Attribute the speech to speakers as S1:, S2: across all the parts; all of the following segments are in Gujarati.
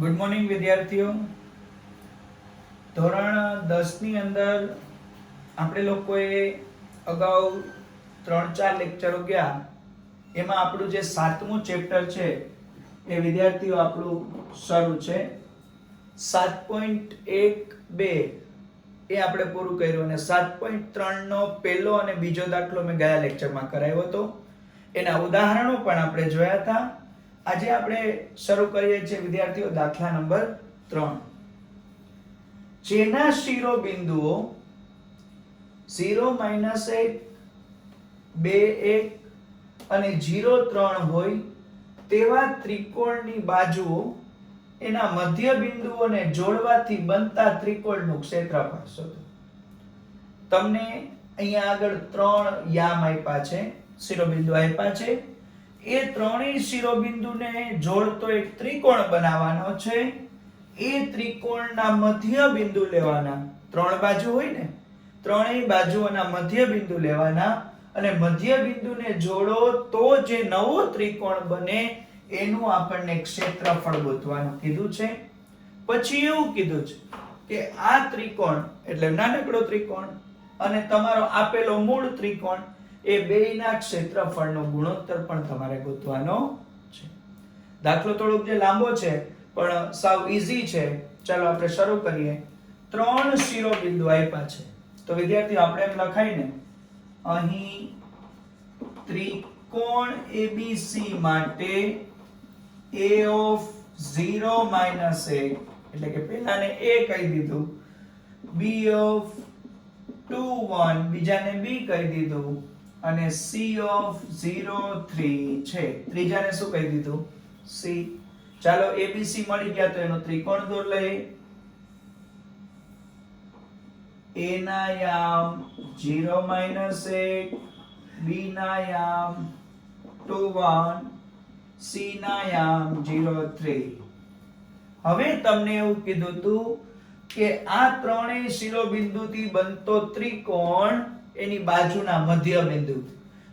S1: ગુડ મોર્નિંગ વિદ્યાર્થીઓ. ધોરણ 10 ની અંદર આપણે લોકોએ અગાઉ 3-4 લેક્ચરો ગયા. એમાં આપણું જે 7મું ચેપ્ટર છે એ વિદ્યાર્થીઓ આપણું શરૂ છે. 7.1-2 એ આપણે પૂરું કર્યું અને 7.3 નો પહેલો અને બીજો દાખલો મેં ગયા લેક્ચરમાં કરાવ્યો હતો. એના ઉદાહરણો પણ આપણે જોયા હતા. આજે આપણે શરૂ કરીએ છીએ વિદ્યાર્થીઓ દાખલા નંબર 3. જેના શિરોબિંદુઓ 0, -1, 2, 1 અને 0, 3 હોય તેવા ત્રિકોણની બાજુઓ એના મધ્ય બિંદુઓને જોડવાથી બનતા ત્રિકોણનું ક્ષેત્રફળ શોધો. તમને અહીંયા આગળ 3 યામ આપ્યા છે, શિરોબિંદુ આપ્યા છે. એ ત્રણેય શિરોબિંદુને જોડતો એક ત્રિકોણ બનાવવાનો છે. એ ત્રિકોણના મધ્ય બિંદુ લેવાના. 3 બાજુ હોય ને, ત્રણેય બાજુઓના મધ્ય બિંદુ લેવાના અને મધ્ય બિંદુને જોડો તો જે નવો ત્રિકોણ બને એનું આપણને ક્ષેત્રફળ ગોતવાનું કીધું છે. પછી એવું કીધું છે કે આ ત્રિકોણ એટલે નાનકડો ત્રિકોણ અને તમારો આપેલો મૂળ ત્રિકોણ એ બેયના ક્ષેત્રફળનો ગુણોત્તર પણ તમારે ગોતવાનો છે. દાખલો થોડોક જે લાંબો છે પણ સાવ ઈઝી છે. ચાલો આપણે શરૂ કરીએ. 3 શિરોબિંદુ આપ્યા છે તો વિદ્યાર્થીઓ આપણે એમ લખાય ને, અહીં ત્રિકોણ ABC માટે A of 0 - 1 એટલે કે પહેલાને A કહી દીધું, B of 2 1 બીજાને B કહી દીધું અને C of 0 3 છે. ત્રીજાને શું કહી દીધું? C. ચાલો ABC મળી ગયા તો એનો ત્રિકોણ દોર લઈએ. A ના યામ 0 - 1, B ના યામ 2 1, C ના યામ 0 3. હવે તમને એવું કીધું હતું કે આ ત્રણેય શિરોબિંદુથી બનતો ત્રિકોણ એની બાજુના મધ્ય બિંદુ.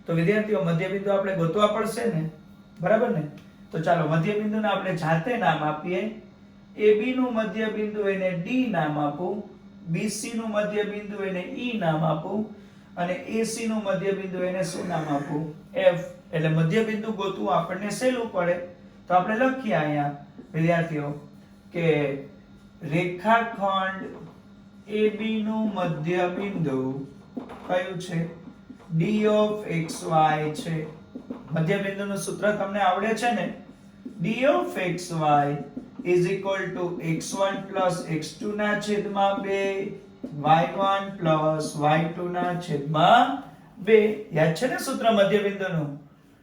S1: તો વિદ્યાર્થીઓ મધ્ય બિંદુ આપણે ગોતવા પડશે ને, બરાબર ને? તો ચાલો મધ્ય બિંદુને આપણે જાતે નામ આપીએ. AB નું મધ્ય બિંદુ એને D નામ આપું, BC નું મધ્ય બિંદુ એને E નામ આપું અને AC નું મધ્ય બિંદુ એને શું નામ આપું? F. એટલે મધ્ય બિંદુ ગોતવું આપણને સહેલું પડે. તો આપણે લખીએ અહીંયા વિદ્યાર્થીઓ કે રેખાખંડ AB નું મધ્ય બિંદુ કયું છે? D of xy છે. મધ્ય બિંદુનું સૂત્ર તમને આવડે છે ને? D of xy is equal to x1 plus x2 ના છેદમાં 2 y1 plus y2 ના છેદમાં 2. યાદ છે ને સૂત્ર મધ્ય બિંદુનું?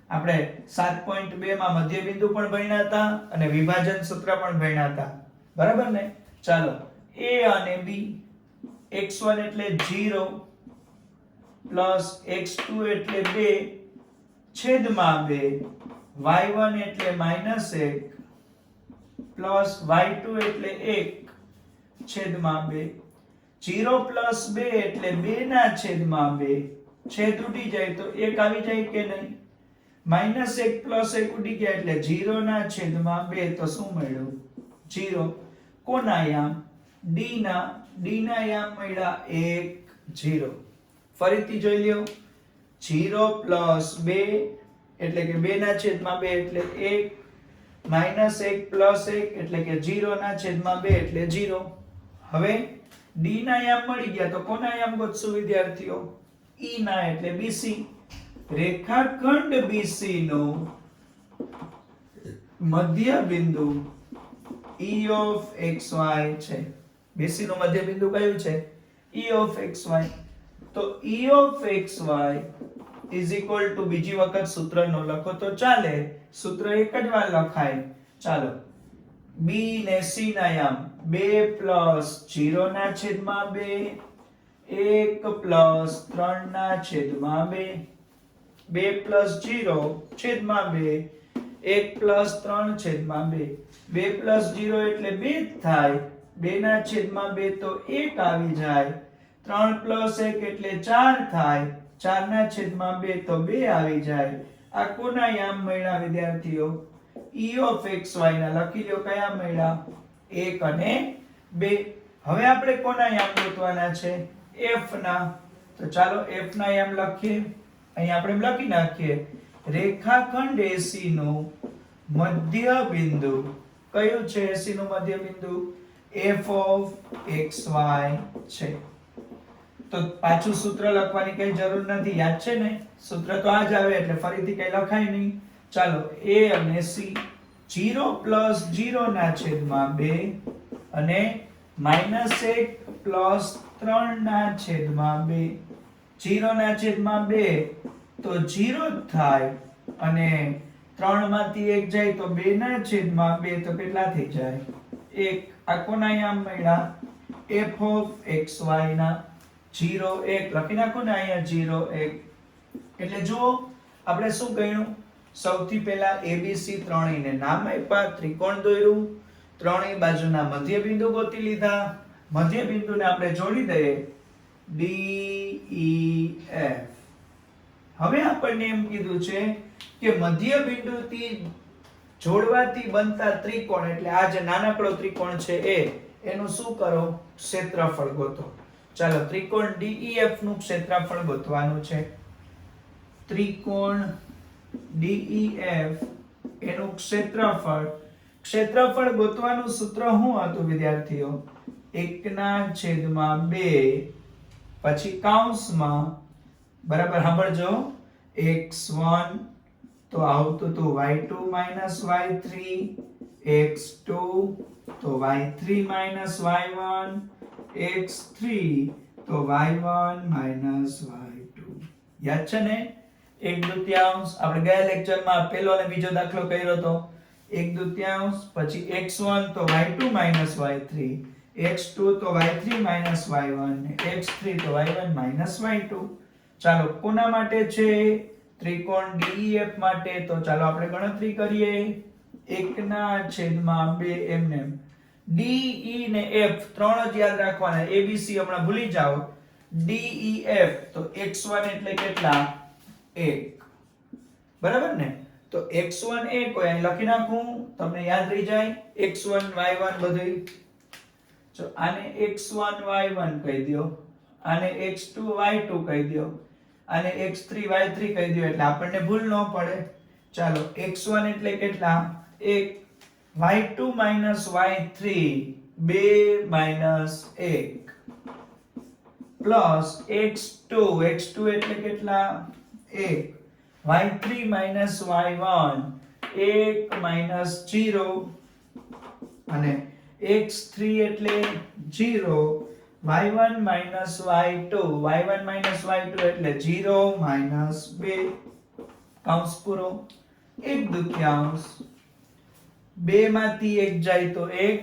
S1: આપણે 7.2 માં મધ્ય બિંદુ પણ ભણ્યા હતા અને વિભાજન સૂત્ર પણ ભણ્યા હતા, બરાબર ને? ચાલો A અને B, x1 એટલે 0 પ્લસ x2 એટલે 2 છેદમાં 2 y1 એટલે -1 પ્લસ y2 એટલે 1 છેદમાં 2 0 પ્લસ 2 એટલે 2 ના છેદમાં 2. છેદ ઉડી જાય તો 1 આવી જાય કે નહીં? -1 પ્લસ 1 ઉડી ગયા એટલે 0 ના છેદમાં 2. તો શું મળ્યું? 0. કોના યામ? D ના. D ના યામ મળ્યા 1 0. ફરીથી જોઈ લ્યો. 0 પ્લસ 2 એટલે કે 2 ના છેદમાં 2 એટલે 1, -1 પ્લસ 1 એટલે કે 0 ના છેદમાં 2 એટલે 0. હવે D ના યામ મળી ગયા તો કોના યામ ગોતશું વિદ્યાર્થીઓ? E ના એટલે BC. રેખાખંડ BC નું મધ્ય બિંદુ E of xy છે. BC નું મધ્ય બિંદુ કયું છે? E of xy. તો E of xy is equal to, બીજી વખત સૂત્ર નો લખો તો ચાલે, સૂત્ર એક જ વાર લખાય. ચાલો B ને C ના યામ 2 પ્લસ 0 ના છેદમાં 2 1 પ્લસ 3 ના છેદમાં 2 2 પ્લસ 0 છેદમાં 2 1 પ્લસ 3 છેદમાં 2 2 પ્લસ 0 એટલે 2 થાય. 2 ના છેદમાં 2 તો 1 આવી જાય. 3 પ્લસ 1 એટલે 4 થાય. 4 ના છેદમાં 2 તો 2 આવી જાય. આ કોના યામ મળ્યા વિદ્યાર્થીઓ? E of xy ના લખી લો કયા મળ્યા 1 અને 2. હવે આપણે કોના યામ ગોતવાના છે f ના. તો ચાલો f ના યામ લખીએ. અહીં આપણે લખી નાખીએ રેખાખંડ AC નું મધ્ય બિંદુ કયું છે? AC નું મધ્ય બિંદુ f of xy છે. તો પાછું સૂત્ર લખવાની કઈ જરૂર નથી, યાદ છે ને? સૂત્ર તો આ જ આવે એટલે ફરીથી કઈ લખાય નહીં. ચાલો a અને c 0 + 0 ના છેદમાં 2 અને -1 + 3 ના છેદમાં 2. 0 ના છેદમાં 2 તો 0 જ થાય અને 3 માંથી 1 જાય તો 2 ના છેદમાં 2 તો કેટલા થઈ જાય? 1. આ કોના યામ મળ્યા? f of xy ના 0 1 લખી નાખો ને અહીંયા 0 1. એટલે જો આપણે શું કહ્યું? સૌથી પહેલા abc ત્રણેયને નામ આપ્યા, ત્રિકોણ દોર્યું, ત્રણેય બાજુના મધ્ય બિંદુ ગોતી લીધા. મધ્ય બિંદુને આપણે જોડી દઈએ d e f. હવે આપણને એમ કીધું છે કે મધ્ય બિંદુથી જોડવાથી બનતા ત્રિકોણ એટલે આ જે નાનકડો ત્રિકોણ છે એનું શું કરો? ક્ષેત્રફળ ગોતો. ચાલો ત્રિકોણ DEF નું ક્ષેત્રફળ ગોતવાનું છે. ત્રિકોણ DEF એનું ક્ષેત્રફળ ગોતવાનું સૂત્ર શું હતું વિદ્યાર્થીઓ? 1/2 પછી કૌંસમાં બરાબર સાંભળજો x1 તો આવતું તો y2 - y3, x2 તો y3 - y1, x3 તો y1 - y2. યાદ છે ને? 1/2 આપણે ગયા લેક્ચરમાં પહેલો અને બીજો દાખલો કર્યો તો 1/2 પછી x1 તો y2 - y3, x2 તો y3 - y1 x3 તો y1 - y2. ચાલો કોના માટે છે? ત્રિકોણ DEF માટે. તો ચાલો આપણે ગણતરી કરીએ 1/2 એમને D E ને F ત્રણ જ યાદ રાખવાના. ABC હમણાં ભૂલી જાઓ. DEF તો x1 એટલે કેટલા? 1. બરાબર ને? તો x1 1 હોય અહીં લખી નાખું તમને યાદ રહી જાય. x1 y1 બધું. જો આને x1 y1 કહી દો, આને x2 y2 કહી દો, આને x3 y3 કહી દો એટલે આપણને ભૂલ ન પડે. ચાલો x1 એટલે કેટલા? 1, y2 - y3 2 - 1 પ્લસ x2 એટલે કેટલા? 1, y3 - y1 1 - 0 અને x3 એટલે 0, y1 - y2 એટલે 0 - 2. કૌંસ પૂરો. 1/2 2 માંથી 1 જાય તો 1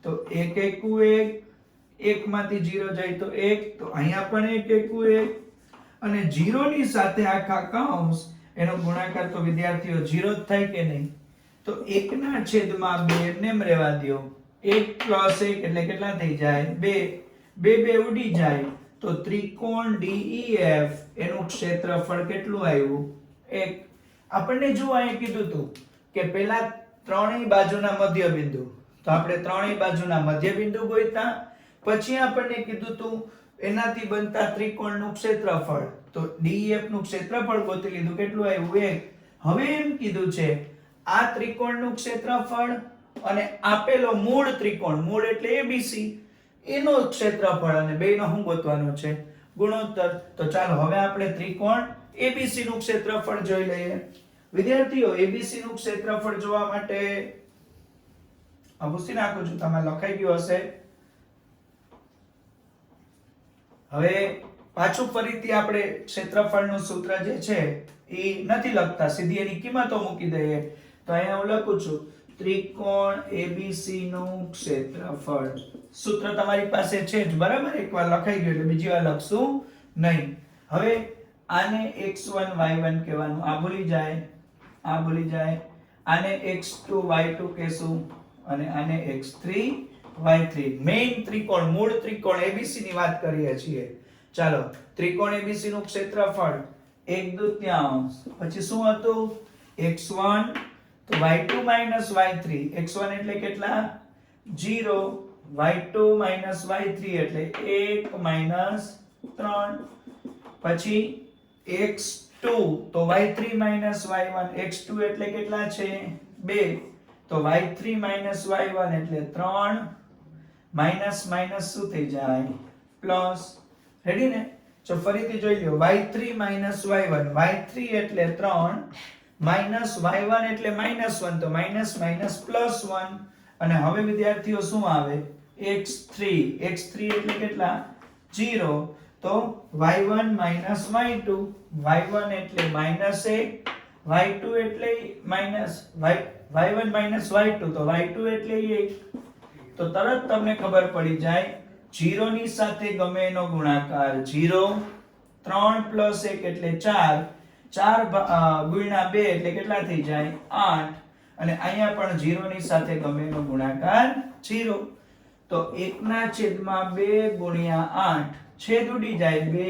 S1: તો 1 એકુ 1, 1 માંથી 0 જાય તો 1 તો અહીંયા પણ 1 એકુ 1 અને 0 ની સાથે આખા કૌંસ એનો ગુણાકાર તો વિદ્યાર્થીઓ 0 જ થાય કે નહીં? તો 1/2 એમ રહેવા દો. 1 + 1 એટલે કેટલા થઈ જાય? 2. 2 ઉડી જાય તો ત્રિકોણ DEF એનું ક્ષેત્રફળ કેટલું આવ્યું? 1. આપણને જો અહીં કીધું હતું કે પહેલા ત્રણેય બાજુના મધ્ય બિંદુ, તો આપણે ત્રણેય બાજુના મધ્ય બિંદુ ગોત્યા. પછી આપણને કીધું હતું એનાથી બનતા ત્રિકોણનું ક્ષેત્રફળ, તો DEF નું ક્ષેત્રફળ ગોતી લીધું. કેટલું આવ્યું? 1. હવે એમ કીધું છે આ ત્રિકોણનું ક્ષેત્રફળ અને આપેલો મૂળ ત્રિકોણ, મૂળ એટલે ABC, એનો ક્ષેત્રફળ અને બેયનો શું ગોતવાનો છે? ગુણોત્તર. તો ચાલો હવે આપણે ત્રિકોણ ABC નું ક્ષેત્રફળ જોઈ લઈએ. વિદ્યાર્થીઓ ABC નું ક્ષેત્રફળ જોવા માટે આ પૂછી નાખું છું, તમે લખાઈ ગયું હશે. હવે પાછું ફરીથી આપણે ક્ષેત્રફળનું સૂત્ર જે છે એ નથી લખતા, સીધી એની કિંમતો મૂકી દઈએ. તો અહીંયા હું લખું છું ત્રિકોણ ABC નું ક્ષેત્રફળ. સૂત્ર તમારી પાસે છે જ બરાબર? એકવાર લખાઈ ગયું એટલે બીજી વાર લખશું નહીં. હવે આને x1 y1 કહેવાનું, આ ભૂલી જાય, આ ભૂલી જાય. આને x2 y2 કહેશું અને આને x3 y3. મેઈન ત્રિકોણ, મૂળ ત્રિકોણ ABC ની વાત કરીએ છીએ. ચાલો ત્રિકોણ ABC નું ક્ષેત્રફળ 1/2 પછી શું હતું? x1 તો y2 y3 x1 એટલે કેટલા 0 y2 y3 એટલે 1 3 પછી x2 તો y3 y1 x2 એટલે કેટલા છે 2 તો y3 y1 એટલે 3 માઈનસ માઈનસ શું થઈ જાય પ્લસ રેડી ને જો ફરીથી જોઈ લ્યો y3 y1 y3 એટલે 3 માઈનસ y1 એટલે -1 તો માઈનસ માઈનસ પ્લસ 1 અને હવે વિદ્યાર્થીઓ શું આવે x3 એટલે કેટલા 0 તો y1 y2 y1 એટલે -1 y2 એટલે y1 y2 તો y2 એટલે 1 તો તરત તમને ખબર પડી જાય 0 ની સાથે ગમે એનો ગુણાકાર 0 3 + 1 એટલે 4 4 ગુણ્યા 2 એટલે કેટલા થઈ જાય 8 અને અહીંયા પણ 0 ની સાથે ગમે એનો ગુણાકાર 0 તો 1/2 ગુણ્યા 8 છેદ ઉડી જાય 2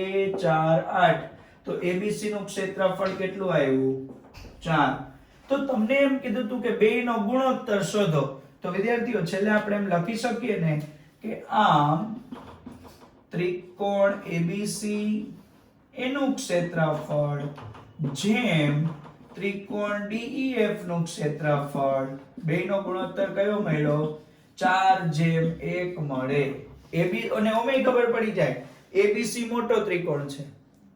S1: 4 8 તો ABC નું ક્ષેત્રફળ કેટલું આવ્યું 4 તો તમને એમ કીધું હતું કે બેયનો ગુણોત્તર શોધો તો વિદ્યાર્થીઓ છેલ્લે આપણે એમ લખી શકીએ ને કે આમ ત્રિકોણ ABC એનું ક્ષેત્રફળ જેમ ત્રિકોણ DEF નું ક્ષેત્રફળ બેયનો ગુણોત્તર કયો મળ્યો 4:1 મળે AB અને ઓમે ખબર પડી જાય ABC મોટો ત્રિકોણ છે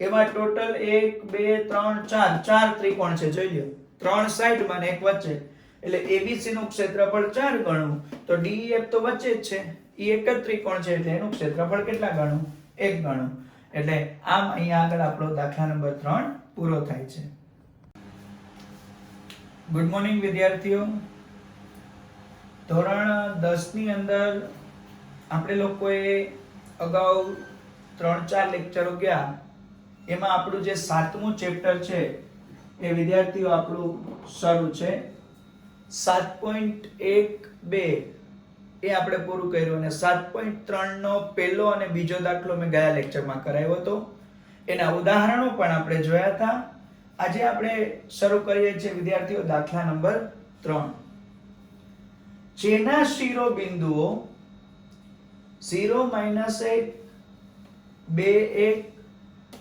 S1: એમાં ટોટલ 1 2 3 4 ચાર ત્રિકોણ છે જોઈ લો 3 સાઈડમાં ને એક વચ્ચે એટલે ABC નું ક્ષેત્રફળ 4 ગણું તો DEF તો વચ્ચે જ છે એ એક જ ત્રિકોણ છે એટલે એનું ક્ષેત્રફળ કેટલા ગણું 1 ગણું એટલે આમ અહીંયા આગળ આપણો દાખલા નંબર 3 પૂરો થાય છે ગુડ મોર્નિંગ વિદ્યાર્થીઓ ધોરણ 10 ની અંદર આપણે લોકોએ અગાઉ 3-4 લેક્ચરો ગયા એમાં આપણું જે 7મું ચેપ્ટર છે એ વિદ્યાર્થીઓ આપણું શરૂ છે 7.1-2 એ આપણે પૂરું કર્યું અને 7.3 નો પહેલો અને બીજો દાખલો મેં ગયા લેક્ચરમાં કરાવ્યો હતો એના ઉદાહરણો પણ આપણે જોયા હતા આજે આપણે શરૂ કરીએ છીએ વિદ્યાર્થીઓ દાખલા નંબર 3 જેના શિરોબિંદુઓ 0 -1 2 1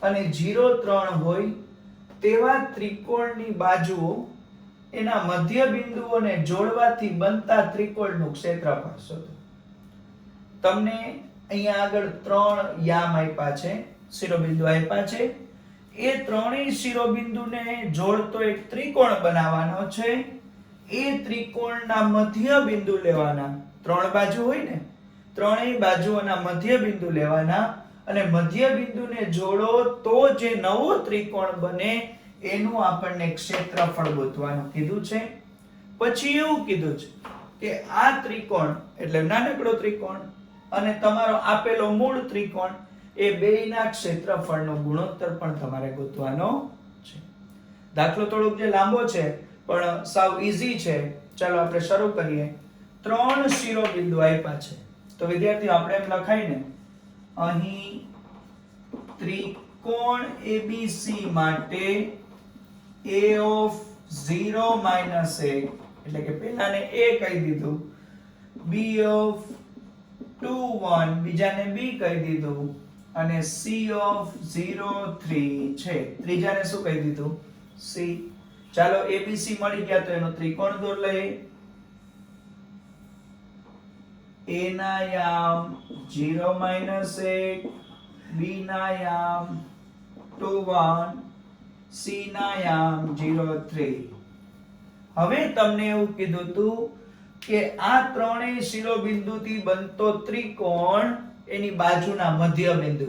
S1: અને 0 3 હોય તેવા ત્રિકોણની બાજુઓ એના મધ્ય બિંદુઓને જોડવાથી બનતા ત્રિકોણનું ક્ષેત્રફળ શોધો તમને અહીંયા આગળ 3 યામ આપ્યા છે શિરોબિંદુ આપ્યા છે એ ત્રણેય શિરોબિંદુને જોડતો એક ત્રિકોણ બનાવવાનો છે એ ત્રિકોણના મધ્ય બિંદુ લેવાના ત્રણ બાજુ હોય ને ત્રણેય બાજુઓના મધ્ય બિંદુ લેવાના અને મધ્ય બિંદુને જોડો તો જે નવો ત્રિકોણ બને એનું આપણને ક્ષેત્રફળ ગોતવાનું કીધું છે પછી એવું કીધું છે કે આ ત્રિકોણ એટલે નાનકડો ત્રિકોણ અને તમારો આપેલો મૂળ ત્રિકોણ એ બેયના ક્ષેત્રફળનો ગુણોત્તર પણ તમારે ગોતવાનો છે દાખલો થોડોક જે લાંબો છે પણ સાવ ઈઝી છે ચાલો આપણે શરૂ કરીએ ત્રણ શિરોબિંદુ આપ્યા છે તો વિદ્યાર્થીઓ આપણે એમ લખાય ને અહીં ત્રિકોણ ABC માટે A of 0 - 1 એટલે કે પહેલાને A કહી દીધું B of 2 1 બીજાને B કહી દીધું અને C of 0 3 છે ત્રીજાને શું કહી દીધું C ચાલો ABC મળી ગયા તો એનો ત્રિકોણ દોર લઈએ A ના યામ 0 - 1 B ના યામ 2 1 C ના યામ 0 3 હવે તમને એવું કીધું હતું કે આ ત્રણેય શિરોબિંદુથી બનતો ત્રિકોણ એની બાજુના મધ્ય બિંદુ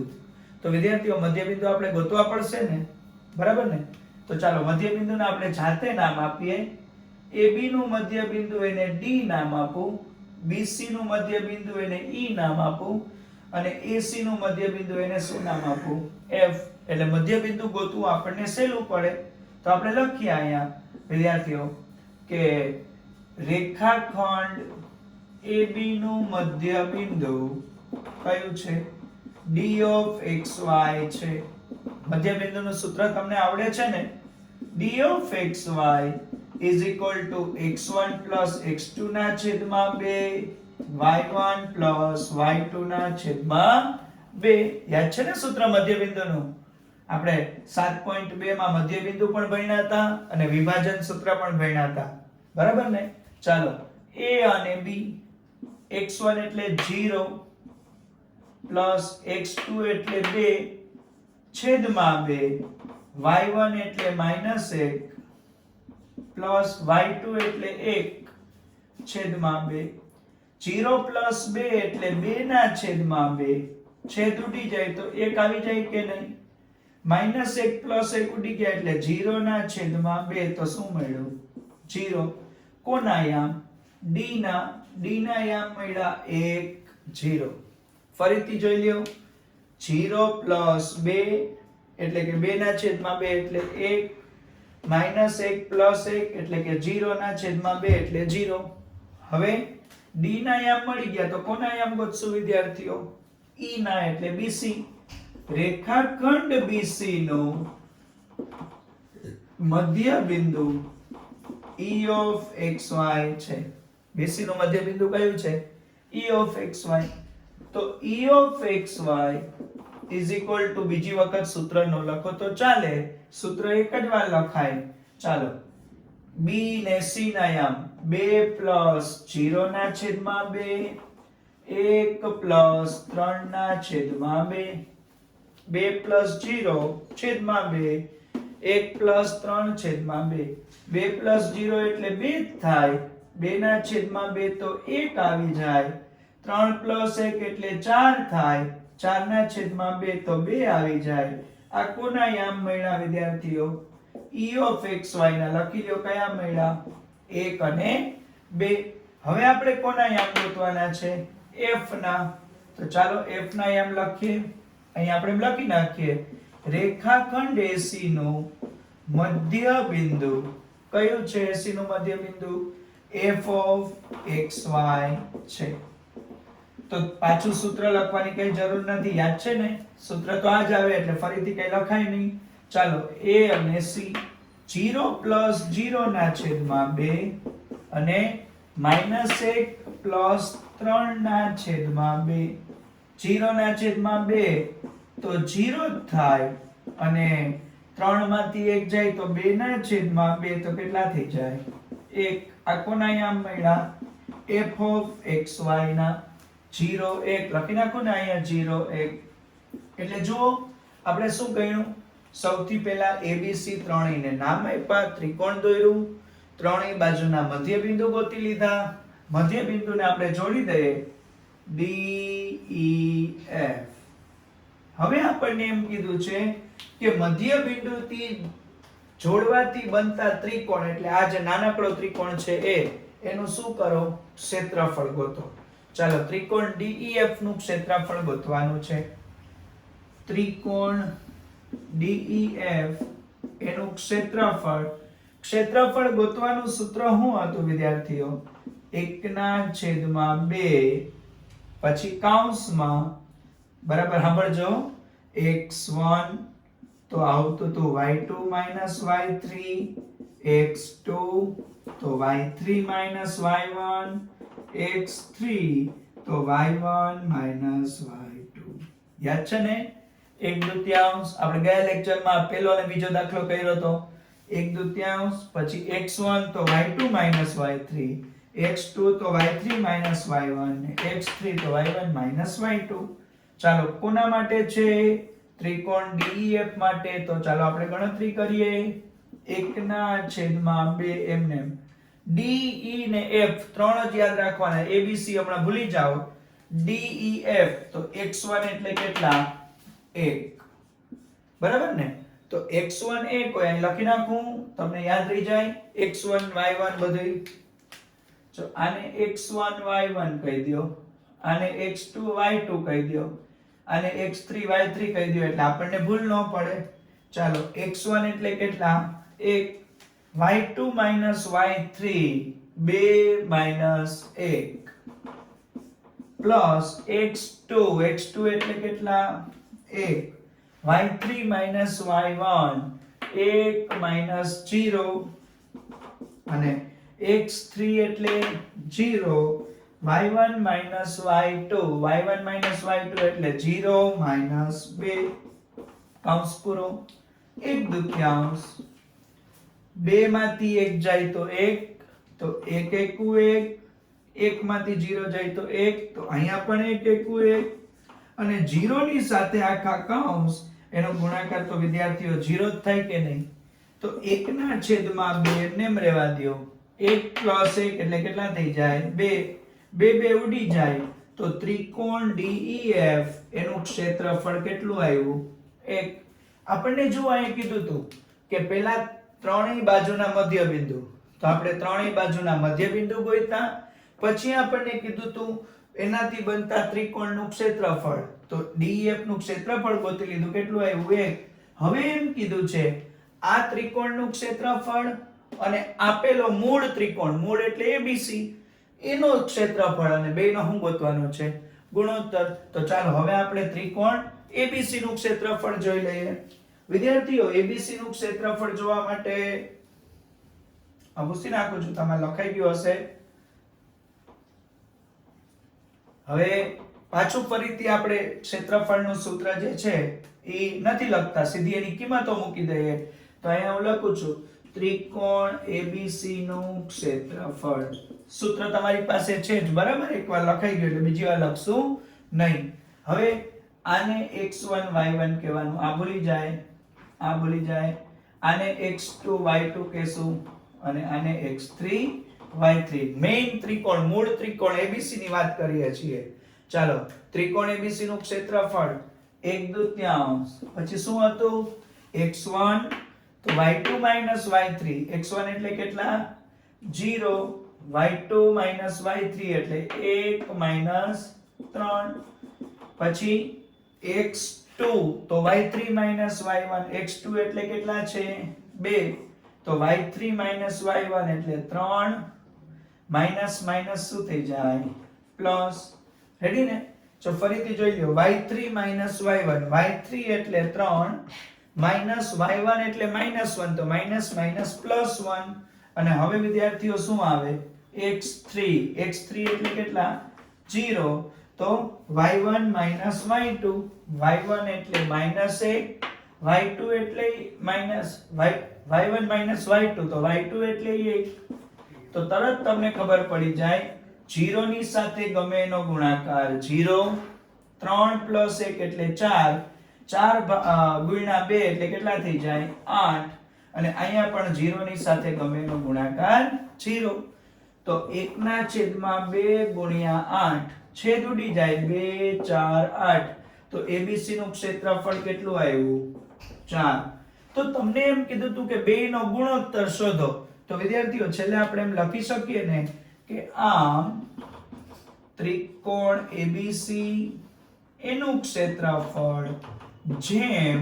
S1: તો વિદ્યાર્થીઓ મધ્ય બિંદુ આપણે ગોતવા પડશે ને બરાબર ને તો ચાલો મધ્ય બિંદુને આપણે જાતે નામ આપીએ AB નું મધ્ય બિંદુ એને D નામ આપું BC નું મધ્ય બિંદુ એને E નામ આપું અને AC નું મધ્ય બિંદુ એને શું નામ આપું F એટલે મધ્ય બિંદુ ગોતવું આપણને સહેલું પડે તો આપણે લખીએ અહીંયા વિદ્યાર્થીઓ કે રેખાખંડ AB નું મધ્ય બિંદુ કયું છે D of xy છે મધ્ય બિંદુનું સૂત્ર તમને આવડે છે ને D of xy is equal to x1 plus x2 ના છેદમાં 2 y1 પ્લસ y2 ના છેદમાં 2. યાદ છે ને સૂત્ર મધ્યબિંદુનું? આપણે 7.2 માં મધ્યબિંદુ પણ ભણ્યા હતા અને વિભાજન સૂત્ર પણ ભણ્યા હતા, બરાબર ને? ચાલો, a અને b, x1 એટલે 0 પ્લસ x2 એટલે 2 છેદમાં 2, y1 એટલે -1 પ્લસ y2 એટલે 1 છેદમાં 2. 0 પ્લસ 2 એટલે 2 ના છેદમાં 2. છેદ ઉડી જાય તો 1 આવી જાય કે નહીં? -1 પ્લસ 1 ઉડી ગયા એટલે 0 ના છેદમાં 2. તો શું મળ્યું? 0. કોના યામ? d ના યામ મળ્યા 1 0. ફરીથી જોઈ લ્યો. 0 પ્લસ 2 એટલે કે 2 ના છેદમાં 2 એટલે 1, -1 પ્લસ 1 એટલે કે 0 ના છેદમાં 2 એટલે 0. હવે d ના યામ મળી ગયા તો કોના યામ ગોતશું વિદ્યાર્થીઓ? e ના એટલે bc. રેખાખંડ BC નું મધ્ય બિંદુ E of xy છે. BC નું મધ્ય બિંદુ કયું છે? E of xy. તો E of xy is equal to, બીજી વખત સૂત્ર નો લખો તો ચાલે, સૂત્ર એક જ વાર લખાય. ચાલો, b ને c ના યામ 2 પ્લસ 0 ના છેદમાં 2, 1 પ્લસ 3 ના છેદમાં 2, 2 પ્લસ 0 છેદમાં 2, 1 પ્લસ 3 છેદમાં 2. 2 પ્લસ 0 એટલે 2 જ થાય. 2 ના છેદમાં 2 તો 1 આવી જાય. 3 પ્લસ 1 એટલે 4 થાય. 4 ના છેદમાં 2 તો 2 આવી જાય. આ કોના યામ મળ્યા વિદ્યાર્થીઓ? E of xy ના. લખી લો કયા મળ્યા? 1 અને 2. હવે આપણે કોના યામ ગોતવાના છે? f ના. તો ચાલો f ના યામ લખીએ. અહીં આપણે લખી નાખીએ, રેખાખંડ AC નું મધ્ય બિંદુ કયું છે? AC નું મધ્ય બિંદુ f of xy છે. તો પાછું સૂત્ર લખવાની કઈ જરૂર નથી, યાદ છે ને? સૂત્ર તો આ જ આવે એટલે ફરીથી કઈ લખાય નહીં. ચાલો, a અને c 0 પ્લસ 0 ના છેદમાં 2 અને -1 પ્લસ 3 ના છેદમાં 2. 0 ના છેદમાં 2 તો 0 જ થાય અને 3 માંથી 1 જાય તો 2 ના છેદમાં 2 તો કેટલા થઈ જાય? 1. આ કોના યામ મળ્યા? f of xy ના. 0 1 લખી નાખો ને અહીંયા 0 1. એટલે જુઓ આપણે શું કહ્યું? સૌથી પહેલા abc ત્રણેયને નામ આપ્યા, ત્રિકોણ દોર્યું, ત્રણેય બાજુના મધ્ય બિંદુ ગોતી લીધા. મધ્ય બિંદુને આપણે જોડી દઈએ d e f. હવે આપણને એમ કીધું છે કે મધ્ય બિંદુથી જોડવાથી બનતા ત્રિકોણ, એટલે આ જે નાનકડો ત્રિકોણ છે એનું શું કરો? ક્ષેત્રફળ ગોતો. ચાલો, ત્રિકોણ DEF નું ક્ષેત્રફળ ગોતવાનું છે. ત્રિકોણ DEF એનું ક્ષેત્રફળ ગોતવાનું સૂત્ર શું હતું વિદ્યાર્થીઓ? 1/2 પછી કૌંસમાં, બરાબર સાંભળજો, x1 તો આવતું હતું y2 y3, x2 તો y3 y1, x3 તો y1 y2. યાદ છે ને? 1/2. આપણે ગયા લેક્ચરમાં પહેલો અને બીજો દાખલો કર્યો હતો. 1/2 પછી x1 તો y2 y3, x2 તો y3 y1, x3 તો y1 y2. ચાલો, કોના માટે છે? ત્રિકોણ DEF માટે. તો ચાલો આપણે ગણતરી કરીએ. 1/2 એમને D E ને F ત્રણ જ યાદ રાખવાના. ABC હમણાં ભૂલી જાઓ. DEF તો x1 એટલે કેટલા? 1. બરાબર ને? તો x1 1 હોય, અહીં લખી નાખું તમને યાદ રહી જાય. x1 y1 બધું. જો આને x1 y1 કહી દો, આને x2 y2 કહી દો, આને x3 y3 કહી દો એટલે આપણને ભૂલ ન પડે. ચાલો, x1 એટલે કેટલા? 1, y2 y3 2 1 પ્લસ x2 એટલે કેટલા? 1, y3 y1 1 0 અને x3 એટલે 0, y1 minus y2 એટલે 0 minus 2 કૌંસ પૂરો. 1/2 2 માંથી 1 જાય તો 1, તો 1 એકુ 1, 1 માંથી 0 જાય તો 1, તો અહીંયા પણ 1 એકુ 1, અને 0 ની સાથે આખા કૌંસ એનો ગુણાકાર તો વિદ્યાર્થીઓ 0 જ થાય કે નહીં? તો 1 ના છેદમાં 2 નેમ રહેવા દો. 1 plus 1 એટલે કેટલા થઈ જાય? 2. 2 ઉડી જાય તો ત્રિકોણ DEF એનું ક્ષેત્રફળ કેટલું આવ્યું? 1. આપણને જો અહીં કીધું હતું કે પહેલા ત્રણેય બાજુના મધ્યબિંદુ, તો આપણે ત્રણેય બાજુના મધ્યબિંદુ ગોત્યા, પછી આપણને કીધું હતું એનાથી બનતા ત્રિકોણનું ક્ષેત્રફળ, તો DEF નું ક્ષેત્રફળ ગોતી લીધું, કેટલું આવ્યું? 1. હવે એમ કીધું છે આ ત્રિકોણનું ક્ષેત્રફળ અને આપેલો મૂળ ત્રિકોણ, મૂળ એટલે ABC, એનો ક્ષેત્રફળ, અને બેયનો શું ગોતવાનો છે? ગુણોત્તર. તો ચાલો હવે આપણે ત્રિકોણ ABC નું ક્ષેત્રફળ જોઈ લઈએ. વિદ્યાર્થીઓ, ABC નું ક્ષેત્રફળ જોવા માટે આ પૂછી નાખું છું, તમારે લખાઈ ગયું હશે. હવે પાછું ફરીથી આપણે ક્ષેત્રફળનું સૂત્ર જે છે એ નથી લખતા, સીધી એની કિંમતો મૂકી દઈએ. તો અહીંયા હું લખું છું ત્રિકોણ ABC નું ક્ષેત્રફળ. સૂત્ર તમારી પાસે છે જ, બરાબર? એકવાર લખાઈ ગયું એટલે બીજી વાર લખશું નહીં. હવે આને x1 y1 કહેવાનું, આ ભૂલી જાય, આ ભૂલી જાય. આને x2 y2 કહેશું અને આને x3 y3. મેઈન ત્રિકોણ, મૂળ ત્રિકોણ ABC ની વાત કરીએ છીએ. ચાલો, ત્રિકોણ ABC નું ક્ષેત્રફળ 1/2. પછી શું હતું? x1, તો y2 minus y3. x1 એટલે કેટલા? 0. y2 minus y3 એટલે 1 minus 3. પછી x2, તો y3 minus y1. x2 એટલે કેટલા છે? 2. તો y3 minus y1 એટલે 3. માઇનસ માઇનસ શું થઈ જાય? પ્લસ. રેડી ને? જો ફરીથી જોઈ લો, y3 minus y1. y3 એટલે 3, minus y1 એટલે -1, તો માઇનસ માઇનસ પ્લસ 1. અને હવે વિદ્યાર્થીઓ શું આવે? x3. x3 એટલે કેટલા? 0. તો y1 minus y2. y1 એટલે -1, y2 એટલે y1 minus y2, તો y2 એટલે 1. તો તરત તમને ખબર પડી જાય 0 ની સાથે ગમે એનો ગુણાકાર 0. 3 plus 1 એટલે 4. 4 ગુણ્યા 2 એટલે કેટલા થઈ જાય? 8. અને અહીંયા પણ 0 ની સાથે ગમે એનો ગુણાકાર 0. તો 1 ના છેદમાં 2 ગુણ્યા 8, છેદ ઉડી જાય, 2 4 8. તો ABC નું ક્ષેત્રફળ કેટલું આવ્યું? 4. તો તમને એમ કીધું હતું કે બેયનો ગુણોત્તર શોધો. તો વિદ્યાર્થીઓ, છેલ્લે આપણે એમ લખી શકીએ ને કે આમ ત્રિકોણ ABC એનું ક્ષેત્રફળ જેમ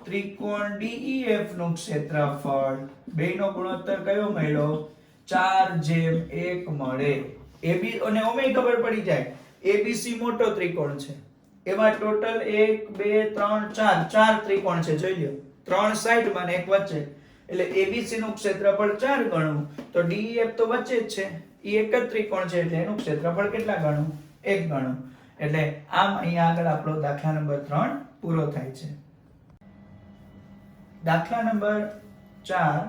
S1: ત્રિકોણ DEF નું ક્ષેત્રફળ, બેયનો ગુણોત્તર કયો મળ્યો? 4:1 મળે. AB અને ઓમેય ખબર પડી જાય, ABC મોટો ત્રિકોણ છે, એમાં ટોટલ 1 2 3 4 ચાર ત્રિકોણ છે, જોઈ લો. 3 સાઈડમાં ને 1 વચ્ચે, એટલે ABC નું ક્ષેત્રફળ 4 ગણું, તો DEF તો વચ્ચે જ છે, એ એક જ ત્રિકોણ છે, એટલે એનું ક્ષેત્રફળ કેટલા ગણું? 1 ગણું. એટલે આમ અહીંયા આગળ આપણો દાખલા નંબર 3 પૂરો થાય છે. દાખલા નંબર 4.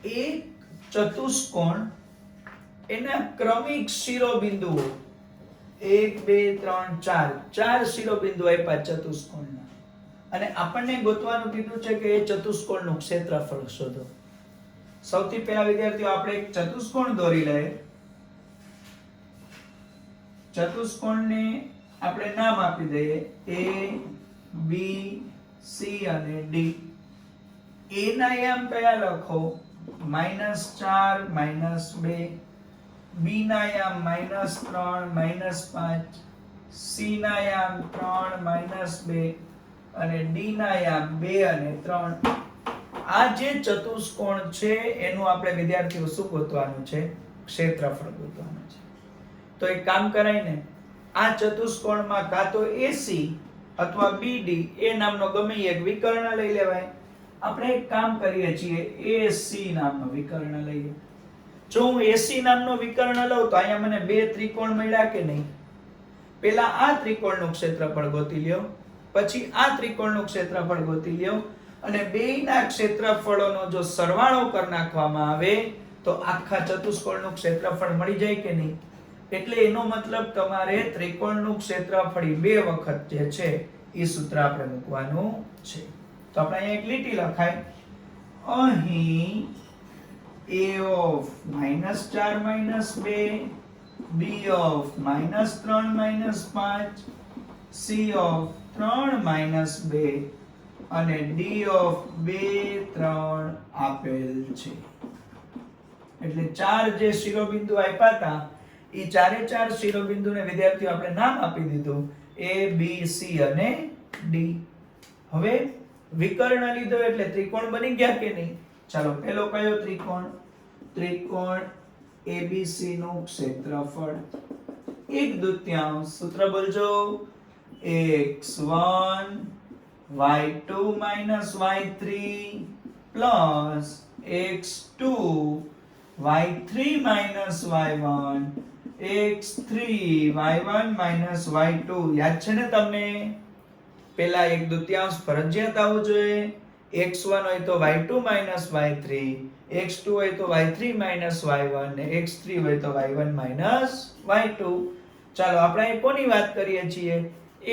S1: એક ચતુષ્કોણ એના ક્રમિક શિરોબિંદુઓ 1 2 3 4 ચાર શિરોબિંદુ આપ્યા ચતુષ્કોણના, અને આપણને ગોતવાનું કીધું છે કે એ ચતુષ્કોણનું ક્ષેત્રફળ શોધો. સૌથી પહેલા વિદ્યાર્થીઓ આપણે એક ચતુષ્કોણ દોરી લઈએ. ચતુષ્કોણને આપણે નામ આપી દઈએ A B C અને D. A ના આયામ કયા લખો? -4 -2. B ના આયામ -3 -5. C ના આયામ 3 -2 અને D ના આયામ 2 અને 3. આ જે ચતુષ્કોણ છે એનું આપણે વિદ્યાર્થીઓ શું ગોતવાનું છે? ક્ષેત્રફળ ગોતવાનું છે. તો એક કામ કરાય ને, આ ચતુષ્કોણમાં કાં તો AC અથવા BD એ નામનો ગમે એક વિકર્ણ લઈ લેવાય. આપણે એક કામ કરીએ છીએ AC નામનો વિકર્ણ લઈએ. જો હું AC નામનો વિકર્ણ લઉં તો અહીંયા મને બે ત્રિકોણ મળ્યા કે નહીં? પહેલા આ ત્રિકોણનું ક્ષેત્રફળ ગોતી લ્યો, પછી આ ત્રિકોણનું ક્ષેત્રફળ ગોતી લ્યો અને બેયના ક્ષેત્રફળોનો જો સરવાળો કરી નાખવામાં આવે તો આખા ચતુષ્કોણનું ક્ષેત્રફળ મળી જાય કે નહીં? એટલે એનો મતલબ તમારે ત્રિકોણનું ક્ષેત્રફળ બે વખત જે છે એ સૂત્ર આપણે મૂકવાનું છે. તો આપણે અહીંયા એક લીટી લખાય, અહીં a of -4 - 2, b of -3 - 5, c of 3 - 2 અને d of 2 3 આપેલ છે. એટલે ચાર જે શિરોબિંદુ આપ્યા હતા એ ચારે ચાર શિરોબિંદુને વિદ્યાર્થીઓ આપણે નામ આપી દીધું a b c અને d. હવે વિકર્ણ લીધો એટલે ત્રિકોણ બની ગયા કે નહીં? ચાલો પેલો કયો ત્રિકોણ? ત્રિકોણ ABC નું ક્ષેત્રફળ 1/2. સૂત્ર બોલજો, x1 y2 - y3 plus x2 y3 - y1 x3 y1 - y2. યાદ છે ને તમને? પહેલા 1/2 ફરજિયાત આવવું જોઈએ. x1 હોય તો y2 - y3, x2 હોય તો y3 - y1 ને x3 હોય તો y1 - y2. ચાલો આપણે અહીં કોની વાત કરીએ છીએ?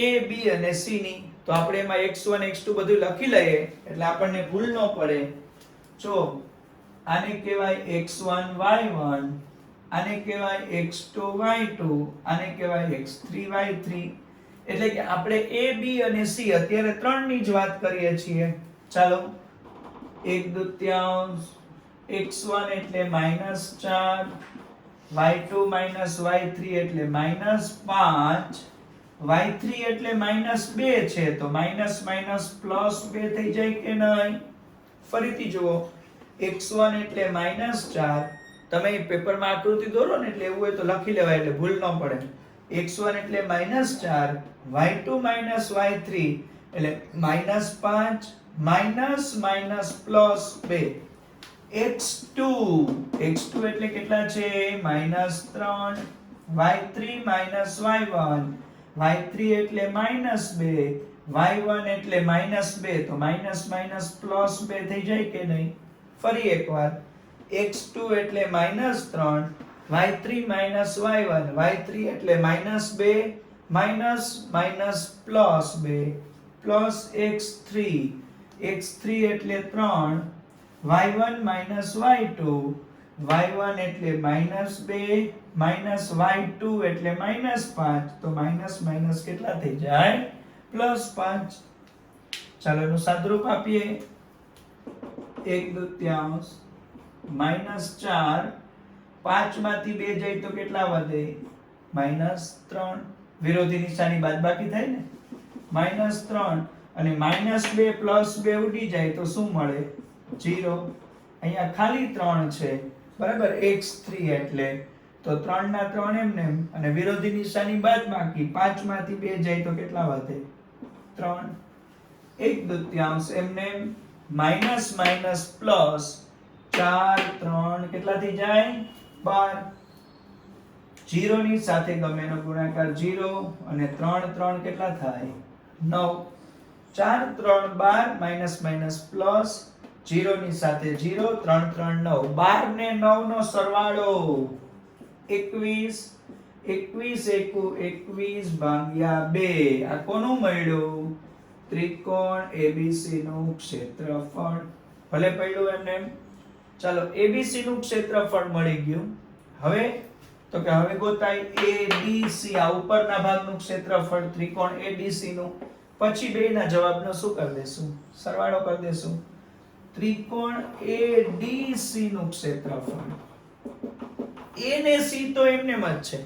S1: a b અને c ની. તો આપણે એમાં x1 x2 બધું લખી લઈએ એટલે આપણને ભૂલ ન પડે. જો આને કહેવાય x1 y1, આને કહેવાય x2 y2, આને કહેવાય x3 y3. એટલે કે આપણે a b અને c અત્યારે ત્રણ ની જ વાત કરીએ છીએ. ચાલો 1/2, x1 એટલે -4, y2 - y3 એટલે -5, y3 એટલે -2 છે તો +2 થઈ જાય કે નહીં? ફરીથી જુઓ, x1 એટલે -4, તમે પેપરમાં આકૃતિ દોરો ને એટલે એવું હોય તો લખી લેવાય એટલે ભૂલ ન પડે. x1 એટલે -4, y2 - y3 એટલે -5 +2, x2 એટલે કેટલા છે? -3, y3 - y1, y3 એટલે -2, y1 એટલે -2 તો +2 થઈ જાય કે નહીં? ફરી એકવાર, x2 એટલે -3, y3 - y1, y3 એટલે -2 +2 plus x3 એટલે 3, y1 - y2, y1 એટલે -2 y2 એટલે -5 તો માઇનસ કેટલા થઈ જાય? +5. ચાલો એનું સાદુરૂપ આપીએ. 1/2 -4, 5 માંથી 2 જાય તો કેટલા વધે? -3. વિરોધી નિશાની બાદબાકી થાય ને, -3 અને -2 +2 ઉડી જાય તો શું મળે? 0. અહીંયા ખાલી 3 છે બરાબર, x3 એટલે તો 3 ના 3 એમને અને વિરોધી નિશાની બાદબાકી, 5 માંથી 2 જાય તો કેટલા વધે? 3. 1/2 એમને માઇનસ પ્લસ 4 3 કેટલા થઈ જાય? 12. 0 ની સાથે ગમેનો ગુણાકાર 0 અને 3 3 કેટલા થાય? 9. 4 3 12 પ્લસ 0 ની સાથે 0 3 3 9. 12 ને 9 નો સરવાળો 21. 21 ભાગ્યા 2. આ કોનું મળ્યું? ત્રિકોણ ABC નું ક્ષેત્રફળ. ભલે પડ્યું એમને. ચાલો ABC નું ક્ષેત્રફળ મળી ગયું. હવે તો કે હવે ગોતાય ADC, આ ઉપરના ભાગનું ક્ષેત્રફળ ત્રિકોણ ADC નું. પછી બેયના જવાબનો શું કરી દેશું? સરવાળો કરી દેશું. ત્રિકોણ ADC નું ક્ષેત્રફળ. A ને C તો એમનેમ જ છે,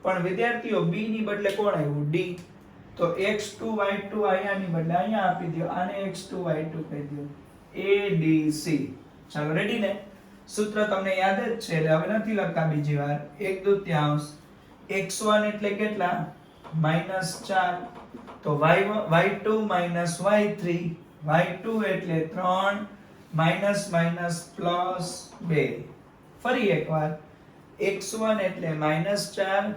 S1: પણ વિદ્યાર્થીઓ B ની બદલે કોણ આવ્યું? D. તો x2 y2 અહીંયાની બદલે અહીંયા આપી દો, આને x2 y2 કહી દો. ADC. ચાલો રેડી ને? સૂત્ર તમને યાદ જ છે એટલે હવે નથી લખતા બીજી વાર. 1/2 x1 એટલે કેટલા? -4 તો y2 y3 y2 એટલે 3 માઈનસ માઈનસ પ્લસ 2 ફરી એકવાર x1 એટલે -4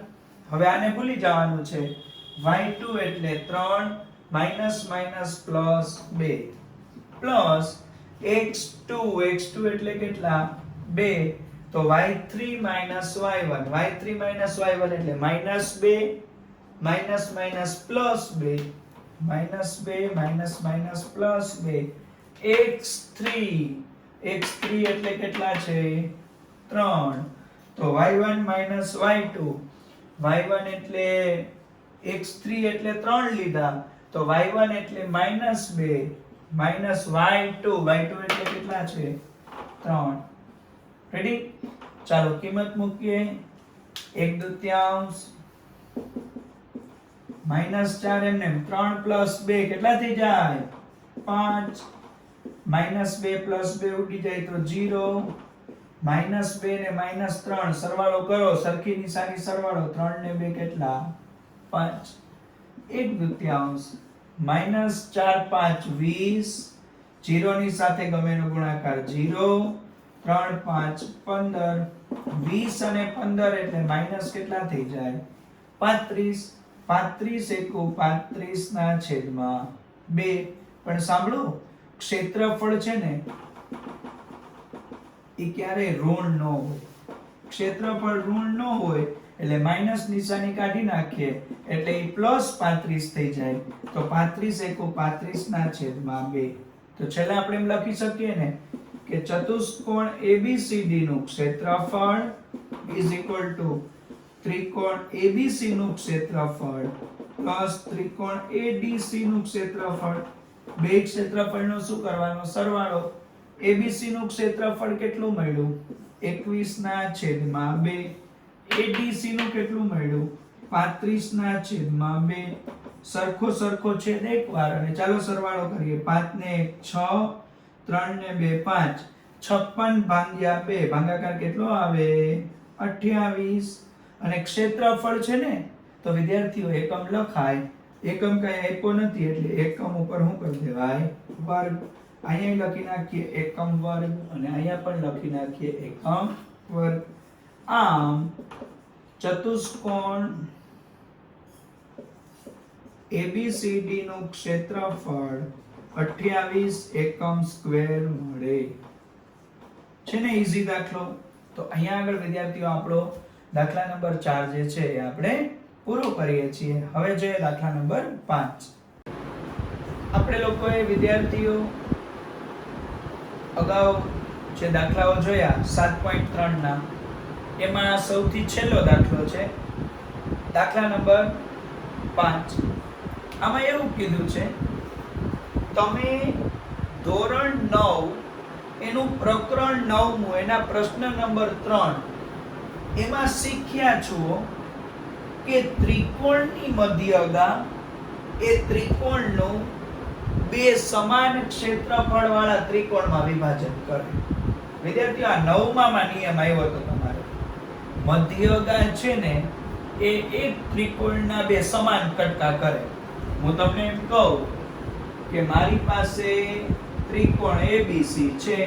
S1: હવે આને ભૂલી જવાનું છે y2 એટલે 3 minus minus plus 2 plus x2 એટલે કેટલા 2 તો y3 માઈનસ y1 એટલે -2 minus minus plus 2 -2 minus minus plus 2 x3 એટલે કેટલા છે 3 તો y1 માઈનસ y2 y1 એટલે x3 એટલે 3 લીધા તો y1 એટલે -2 માઈનસ y2 એટલે કેટલા છે 3 રેડી ચાલો કિંમત મૂકીએ 1/2 -4 એમને 3 + 2 કેટલા થઈ જાય 5 -2 + 2 ઉડી જાય તો 0 -2 ને -3 સરવાળો કરો સરખી નિશાની સરવાળો 3 ને 2 કેટલા 5 1/2 -4 5 20 0 ની સાથે ગમેનો ગુણાકાર 0 3 5 15 20 અને 15 એટલે માઈનસ કેટલા થઈ જાય 35 35 એકુ 35 ના છેદમાં 2 પણ સાંભળો ક્ષેત્રફળ છે ને એ ક્યારે ઋણ ન હોય ક્ષેત્રફળ ઋણ ન હોય એટલે માઈનસ નિશાની કાઢી નાખીએ એટલે એ +35 થઈ જાય તો 35 એકુ 35 ના છેદમાં 2 તો છેલ્લે આપણે એમ લખી શકીએ ને કે ચતુષ્કોણ ABCD નું ક્ષેત્રફળ ત્રિકોણ ABC નું ક્ષેત્રફળ ત્રિકોણ ADC નું ક્ષેત્રફળ બે ક્ષેત્રફળનો શું કરવાનો સરવાળો ABC નું ક્ષેત્રફળ કેટલું મળ્યું 21 ના છેદમાં 2 ADC નું કેટલું મળ્યું 35 ના છેદમાં 2 સરખો છેદ એકવાર અને ચાલો સરવાળો કરીએ 5 ને 1 6 3 ને 2 5 56 ભાગ્યા 2 ભાગાકાર કેટલો આવે 28 અને ક્ષેત્રફળ છે ને તો વિદ્યાર્થીઓ એકમ લખાય એકમ કઈ આપ્યો નથી એટલે એકમ ઉપર શું કરી દેવાય વર્ગ અહીંયા લખી નાખીએ એકમ વર્ગ અને અહીંયા પણ લખી નાખીએ એકમ વર્ગ આમ ચતુષ્કોણ ABCD નું ક્ષેત્રફળ 28 એકમ સ્ક્વેર મળે છે ને ઈઝી દાખલો તો અહીંયા આગળ વિદ્યાર્થીઓ આપણો દાખલા નંબર 4 જે છે એ આપણે પૂરો કરીએ છીએ હવે જોઈએ દાખલા નંબર 5 આપણે લોકોએ વિદ્યાર્થીઓ અગાઉ જે દાખલાઓ જોયા 7.3 ના એમાં સૌથી છેલ્લો દાખલો છે દાખલા નંબર 5 આમાં એવું કીધું છે તમે ધોરણ 9 એનું પ્રકરણ 9 એના પ્રશ્ન નંબર 3 એમાં શીખ્યા છો કે ત્રિકોણની મધ્યગા એ ત્રિકોણનું બે સમાન ક્ષેત્રફળ વાળા ત્રિકોણમાં વિભાજન કરે વિદ્યાર્થીઓ આ 9મા માં નિયમ આવ્યો હતો તમારે મધ્યગા છે ને એ એક ત્રિકોણના બે સમાન કટકા કરે હું તમને એમ કહું કે મારી પાસે ત્રિકોણ ABC છે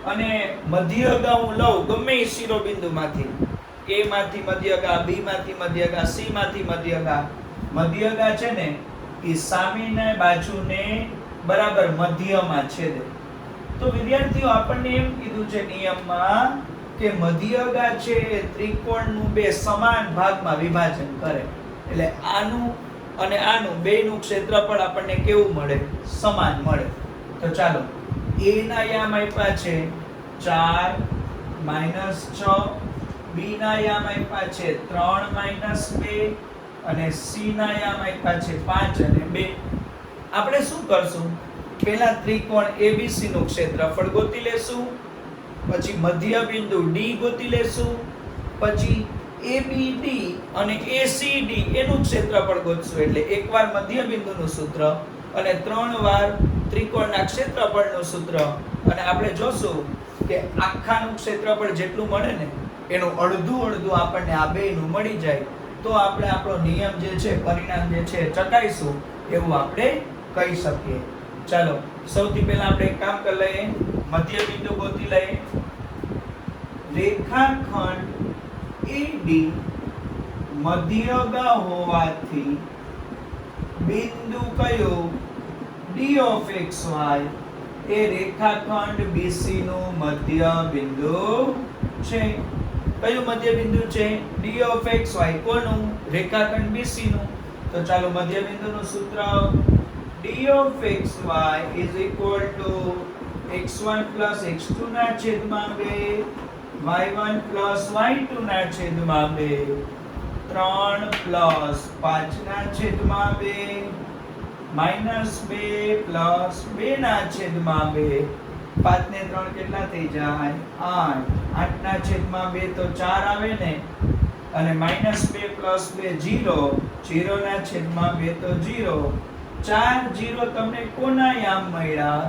S1: અને મધ્યગા હું લઉં ગમે એ શિરોબિંદુમાંથી A માંથી મધ્યગા B માંથી મધ્યગા C માંથી મધ્યગા છે ને એ સામેની બાજુને બરાબર મધ્યમાં છેદે તો વિદ્યાર્થીઓ આપણને એમ કીધું છે નિયમમાં કે મધ્યગા છે એ ત્રિકોણનું બે સમાન ભાગમાં વિભાજન કરે એટલે આનું અને આનું બેનું ક્ષેત્રફળ આપણને કેવું મળે સમાન મળે તો ચાલો A ના યામ આપ્યા છે 4 -6 B ના યામ આપ્યા છે 3 -2 અને C ના યામ આપ્યા છે 5 અને 2 આપણે શું કરશું પહેલા ત્રિકોણ ABC નું ક્ષેત્રફળ ગોતી લેશું પછી મધ્ય બિંદુ D ગોતી લેશું પછી ABD અને ACD એનું ક્ષેત્રફળ ગોતશું એટલે એકવાર મધ્ય બિંદુનું સૂત્ર અને 3 વાર ત્રિકોણના ક્ષેત્રફળનું સૂત્ર અને આપણે જોશું કે આખાનું ક્ષેત્રફળ જેટલું મળે ને એનું અડધું આપણને આ બેનું મળી જાય તો આપણે આપણો નિયમ જે છે પરિણામ જે છે ચકાઈશું એવું આપણે કહી શકીએ. ચાલો સૌથી પહેલા આપણે એક કામ કરી લઈએ, મધ્ય બિંદુ ગોતી લઈએ. રેખાખંડ AD મધ્યગા હોવાથી બિંદુ કયો D of xy એ રેખાખંડ BC નું મધ્ય બિંદુ છે. કયું મધ્ય બિંદુ છે? D of xy. કોનું? રેખાખંડ BC નું. તો ચાલો મધ્ય બિંદુનું સૂત્ર D of xy is equal to x1 plus x2 ના છેદમાં 2 y1 plus y2 ના છેદમાં 2 3 plus 5 ના છેદમાં 2 minus 2 plus 2 ના છેદમાં 2 5 ને 3 કેટલા થઈ જાય? 8 8 ના છેદમાં 2 તો 4 આવે ને, અને minus 2 plus 2 0 0 ના છેદમાં 2 તો 0 4 0 તમને કોના યામ મળ્યા?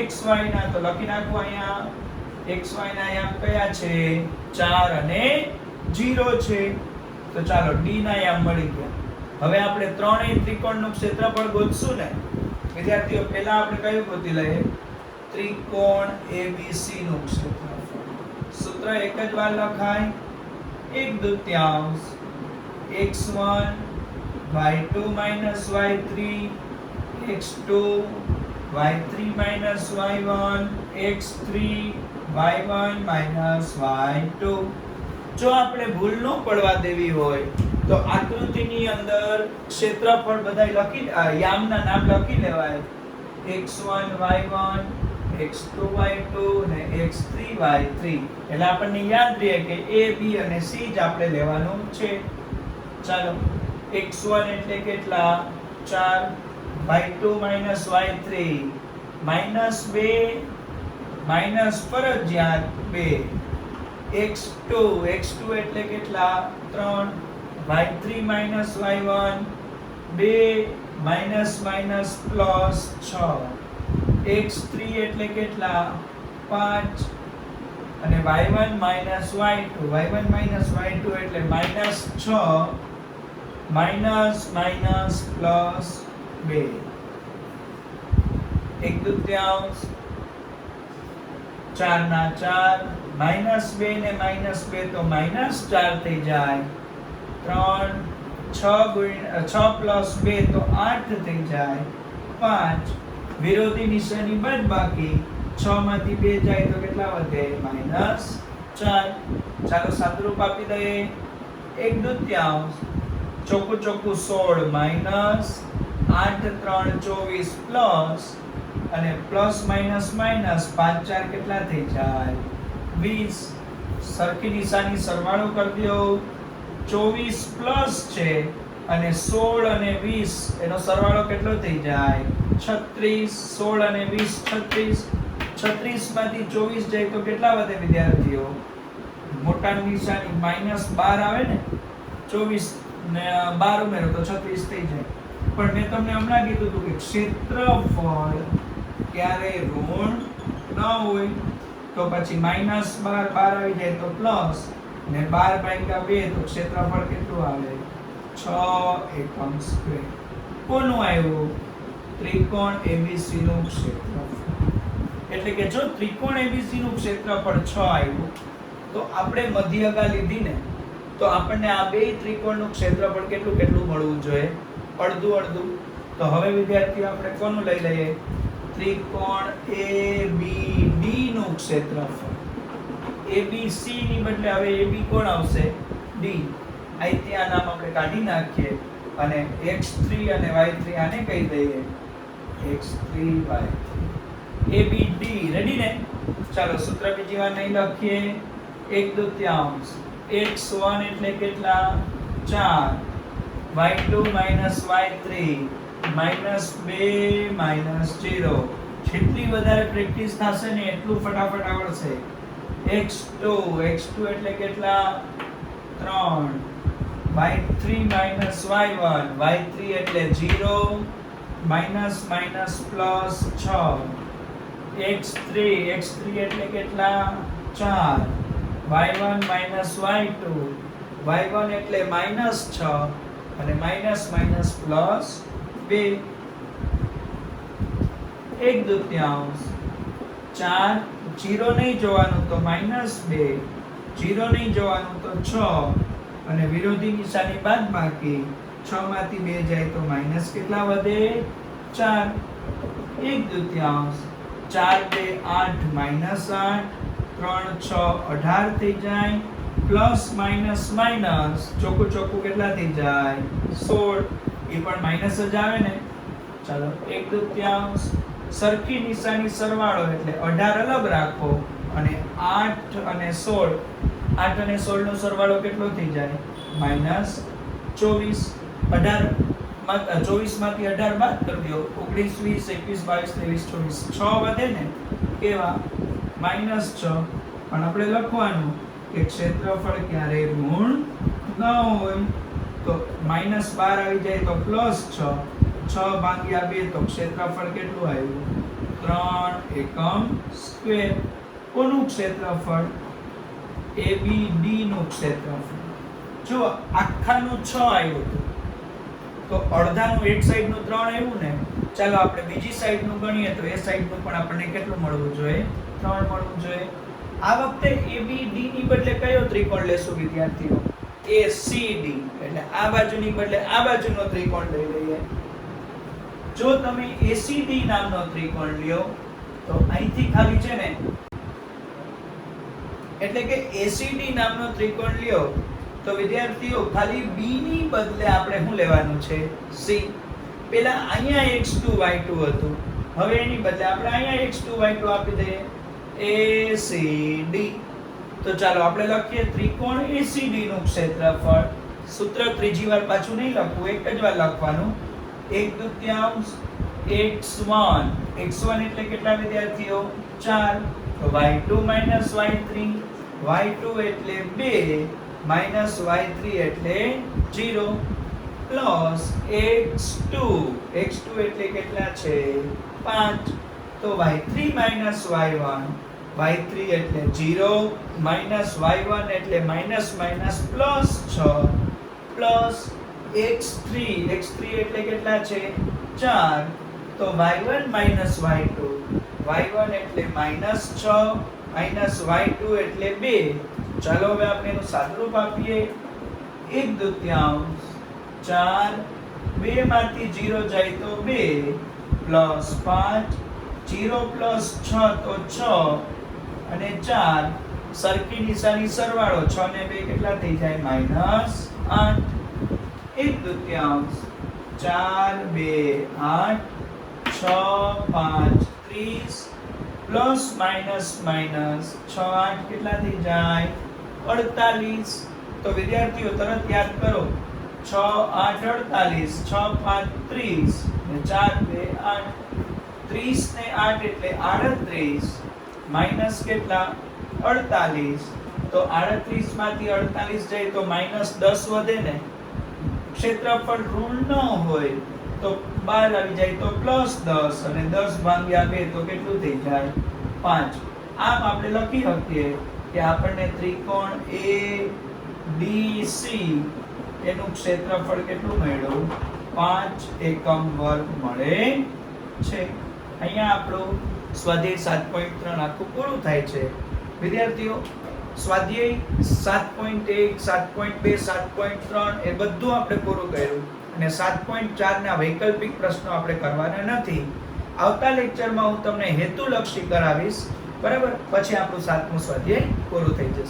S1: xy ના. તો લખી નાખો અહીંયા xy ના યામ કયા છે? 4 અને 0 છે. તો ચાલો d ના યામ મળી ગયા. હવે આપણે ત્રણેય ત્રિકોણનું ક્ષેત્રફળ ગોતશું ને વિદ્યાર્થીઓ. પહેલા આપણે કયું ગોતી લઈએ? ત્રિકોણ ABC નું ક્ષેત્રફળ. સૂત્ર એક જ વાર લખાય, 1/2 x1 y2 minus y3 x2 y3 minus y1 x3 y1 minus y2. જો આપણે ભૂલ ન પડવા દેવી હોય તો આકૃતિની અંદર ક્ષેત્રફળ બધાય લખી યામના નામ લખી લેવાય. x1 y1 x2 y2 અને x3 y3. એટલે આપણને યાદ રહે કે a b અને c જ આપણે લેવાનું છે. ચાલો x1 એટલે કેટલા? 4 y2 minus y3 minus 2 minus ફરજિયાત 2 x2 એટલે કેટલા? 3 y3 minus y1 2 minus minus plus 6 x3 એટલે કેટલા? 5 અને y1 minus y2 એટલે minus 6 minus minus plus 2 1/2 4 ના 4 minus 2 ને minus 2 તો minus 4 થઈ જાય. 3 6 plus 2 તો 8 થઈ જાય. 5 વિરોધી નિશાની બાદબાકી 6 માંથી 2 જાય તો કેટલા વધે? -4. ચાલો સાદુરૂપ આપી દઈએ. 1/2 ચોખ્ખું 16 minus 8 3 24 plus અને પ્લસ માઈનસ માઈનસ 5 4 કેટલા થઈ જાય? 20. સરખી નિશાની સરવાળો કરી દો. 24 પ્લસ છે અને 16 અને 20 એનો સરવાળો કેટલો થઈ જાય? 36. 16 અને 20 36. 36 માંથી 24 જાય તો કેટલા વધે વિદ્યાર્થીઓ? મોટા નિશાની -12 આવે ને, 24 ને 12 ઉમેરો તો 36 થઈ જાય. પણ મેં તમને હમણાં કીધું હતું કે ક્ષેત્રફળ ક્યારે ઋણ ન હોય તો પછી -12 આવી જાય તો પ્લસ ને 12/2 તો ક્ષેત્રફળ કેટલું આવે? 6 એકમ સ્ક્વેર. કોનું આવ્યું? ત્રિકોણ ABC નું ક્ષેત્રફળ. એટલે કે જો ત્રિકોણ ABC નું ક્ષેત્રફળ 6 આવ્યું તો આપણે મધ્યગા લીધી ને, તો આપણને આ બે ત્રિકોણનું ક્ષેત્રફળ કેટલું મળવું જોઈએ? અડધું અડધું. તો હવે વિદ્યાર્થીઓ આપણે કોનું લઈ લઈએ? ત્રિકોણ ABD નું ક્ષેત્રફળ. ABC ની બદલે હવે AB કોણ આવશે? D. અહીંથી આ નામ આપણે કાઢી નાખીએ અને x3 અને y3 આને કહી દઈએ x3 y3. ABD રેડી ને? ચાલો સૂત્ર બીજી વાર નહીં લખીએ. 1/2 x1 એટલે કેટલા? 4 y2 minus y3 -2 -0. જેટલી વધારે પ્રેક્ટિસ થશે ને એટલું ફટાફટ આવડશે. x2 એટલે કેટલા? 3 y3 minus y1 y3 એટલે 0 minus minus plus 6 x3 એટલે કેટલા? 4 y1 minus y2 y1 એટલે -6 અને minus minus plus 2. 1/2, 4, 0 નહીં જોવાનું તો -2, 0 નહીં જોવાનું તો 6, અને વિરોધી નિશાની બાદબાકી, 6 માંથી 2 જાય તો માઈનસ કેટલા વધે? 4. 1/2, 4 2 8 -8, 3 6 18 થઈ જાય, પ્લસ માઈનસ માઈનસ ચોખ્ખું ચોખ્ખું કેટલા થઈ જાય? 16. એ પણ માઈનસ જ આવે ને. ચાલો 1/2 સરખી નિશાની સરવાળો એટલે 18 અલગ રાખો, અને 8 અને 16, 8 અને 16 નો સરવાળો કેટલો થઈ જાય? -24. 24 માંથી 18 બાદ કરી દો, 19 20 21 22 23 24, 6 વધે ને કેવા? -6. પણ આપણે લખવાનું કે ક્ષેત્રફળ ક્યારે ઋણ ન હોય, તો -12 આવી જાય તો +6, 6 ભાગ્યા 2 તો ક્ષેત્રફળ કેટલું આવ્યું? 3 એકમ સ્ક્વેર. કોનું ક્ષેત્રફળ? ABD નું ક્ષેત્રફળ. જો આખાનું 6 આવ્યું હતું, તો અડધાનું એક સાઈડનું 3 આવ્યું ને. ચાલો આપણે બીજી સાઈડનું ગણીએ તો એ સાઈડનું પણ આપણને કેટલું મળવું જોઈએ? 3 મળવું જોઈએ. આ વખતે ABD ની બદલે કયો ત્રિકોણ લેશું વિદ્યાર્થીઓ? ACD. એટલે આ બાજુની બદલે આ બાજુનો ત્રિકોણ લઈ લઈએ. જો તમે ACD નામનો ત્રિકોણ લ્યો તો અહીંથી ખાલી છે ને, એટલે કે ACD નામનો ત્રિકોણ લ્યો તો વિદ્યાર્થીઓ ખાલી B ની બદલે આપણે શું લેવાનું છે? C. પેલા અહીંયા x2 y2 હતું, હવે એની બદલે આપણે અહીંયા x2 y2 આપી દઈએ. ACD. તો ચાલો આપણે લખીએ ત્રિકોણ ACD નું ક્ષેત્રફળ. સૂત્ર ત્રીજી વાર પાછું નહીં લખવું, એક જ વાર લખવાનું. 1/2 x1. x1 એટલે કેટલા વિદ્યાર્થીઓ? 4. તો y2 y3, y2 એટલે 2, y3 એટલે 0, પ્લસ x2. x2 એટલે કેટલા છે? 5. તો y3 y1, y3 એટલે 0, y1 એટલે -+6, પ્લસ x3. x3 એટલે કેટલા છે? 4. તો y1 y2, y1 એટલે -6, y2 એટલે 2. ચાલો હવે આપણે એનું સાદુરૂપ આપીએ. 1/2, 4, 2 માંથી 0 જાય તો 2, પ્લસ 5, 0 પ્લસ 6 તો 6, અને 4 સરખી નિશાની સરવાળો, 6 ને 2 કેટલા થઈ જાય? -8. 1/2, 4 2 8, 6 5 30, પ્લસ માઈનસ 6 8 કેટલા થઈ જાય? 48. તો વિદ્યાર્થીઓ તરત યાદ કરો, 6 8 48, 6 5 30 અને 4 2 8. 30 ને 8 એટલે 38, માઈનસ કેટલા? 48. તો 38 માંથી 48 જાય તો -10 વધે ને. ક્ષેત્રફળ ઋણ ન હોય તો 12 આવી જાય તો +10, અને 10 ભાગ્યા 2 તો કેટલું થઈ જાય? 5. આમ આપણે લખી શકીએ કે આપણને ત્રિકોણ ABC એનું ક્ષેત્રફળ કેટલું મળ્યું? 5 એકમ વર્ગ મળે છે. અહીંયા આપણું સ્વાધ્યાય 7.3 આખું પૂરું થાય છે. વિદ્યાર્થીઓ, સ્વાધ્યાય 7.1 7.2 7.3 એ બધું આપણે પૂરું કર્યું, અને 7.4 ના વૈકલ્પિક પ્રશ્નો આપણે કરવાના નથી. આવતા લેક્ચરમાં હું તમને હેતુલક્ષી કરાવીશ, બરાબર? પછી આપણું 7મું સ્વાધ્યાય પૂરું થઈ જશે.